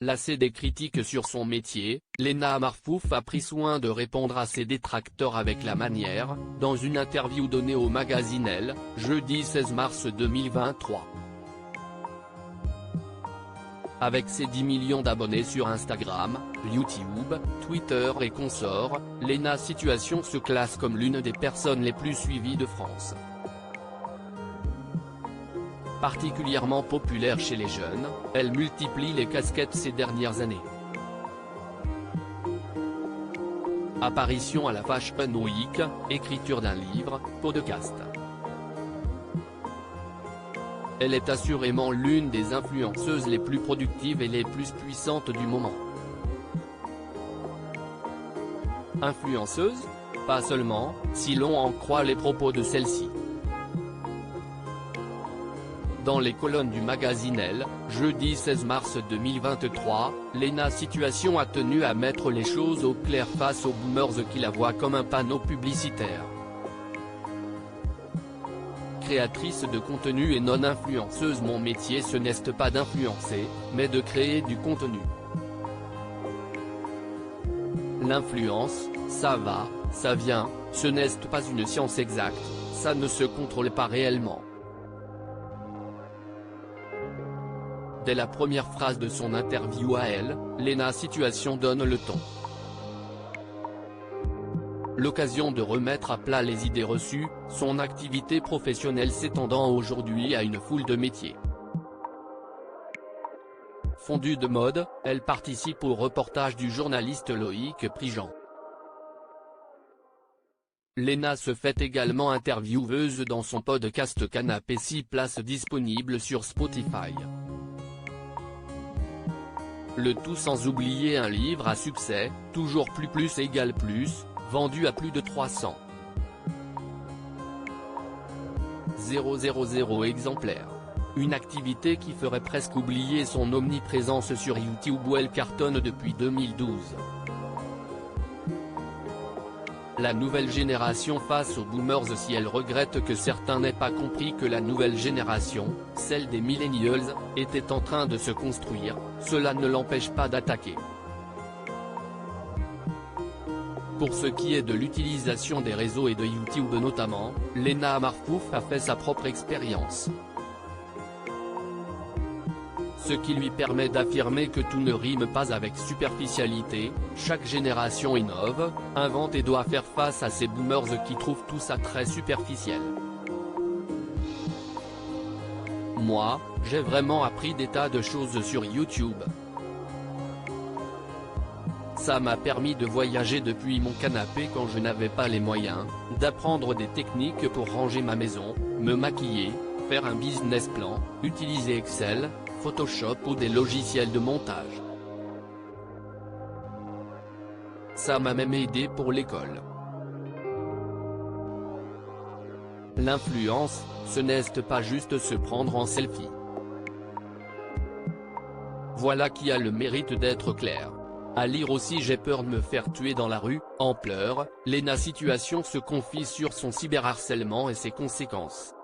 Lassée des critiques sur son métier, Lena Marfouf a pris soin de répondre à ses détracteurs avec la manière, dans une interview donnée au magazine Elle, jeudi 16 mars 2023. Avec ses 10 millions d'abonnés sur Instagram, YouTube, Twitter et consorts, Lena Situation se classe comme l'une des personnes les plus suivies de France. Particulièrement populaire chez les jeunes, elle multiplie les casquettes ces dernières années. Apparition à la Fashion Week, écriture d'un livre, podcast. Elle est assurément l'une des influenceuses les plus productives et les plus puissantes du moment. Influenceuse ? Pas seulement, si l'on en croit les propos de celle-ci. Dans les colonnes du magazine Elle, jeudi 16 mars 2023, Lena Situation a tenu à mettre les choses au clair face aux boomers qui la voient comme un panneau publicitaire. Créatrice de contenu et non influenceuse, mon métier ce n'est pas d'influencer, mais de créer du contenu. L'influence, ça va, ça vient, ce n'est pas une science exacte, ça ne se contrôle pas réellement. Dès la première phrase de son interview à Elle, Lena Situation donne le ton. L'occasion de remettre à plat les idées reçues, son activité professionnelle s'étendant aujourd'hui à une foule de métiers. Fondue de mode, elle participe au reportage du journaliste Loïc Prigent. Lena se fait également intervieweuse dans son podcast Canapé 6 places disponible sur Spotify. Le tout sans oublier un livre à succès, Toujours plus égale plus, vendu à plus de 300 000 exemplaires. Une activité qui ferait presque oublier son omniprésence sur YouTube où elle cartonne depuis 2012. La nouvelle génération face aux boomers. Si elle regrette que certains n'aient pas compris que la nouvelle génération, celle des millennials, était en train de se construire, cela ne l'empêche pas d'attaquer. Pour ce qui est de l'utilisation des réseaux et de YouTube notamment, Lena Marfouf a fait sa propre expérience. Ce qui lui permet d'affirmer que tout ne rime pas avec superficialité, chaque génération innove, invente et doit faire face à ces boomers qui trouvent tout ça très superficiel. Moi, j'ai vraiment appris des tas de choses sur YouTube. Ça m'a permis de voyager depuis mon canapé quand je n'avais pas les moyens, d'apprendre des techniques pour ranger ma maison, me maquiller, faire un business plan, utiliser Excel, Photoshop ou des logiciels de montage. Ça m'a même aidé pour l'école. L'influence, ce n'est pas juste se prendre en selfie. Voilà qui a le mérite d'être clair. À lire aussi J'ai peur de me faire tuer dans la rue, en pleurs, Lena Situation se confie sur son cyberharcèlement et ses conséquences.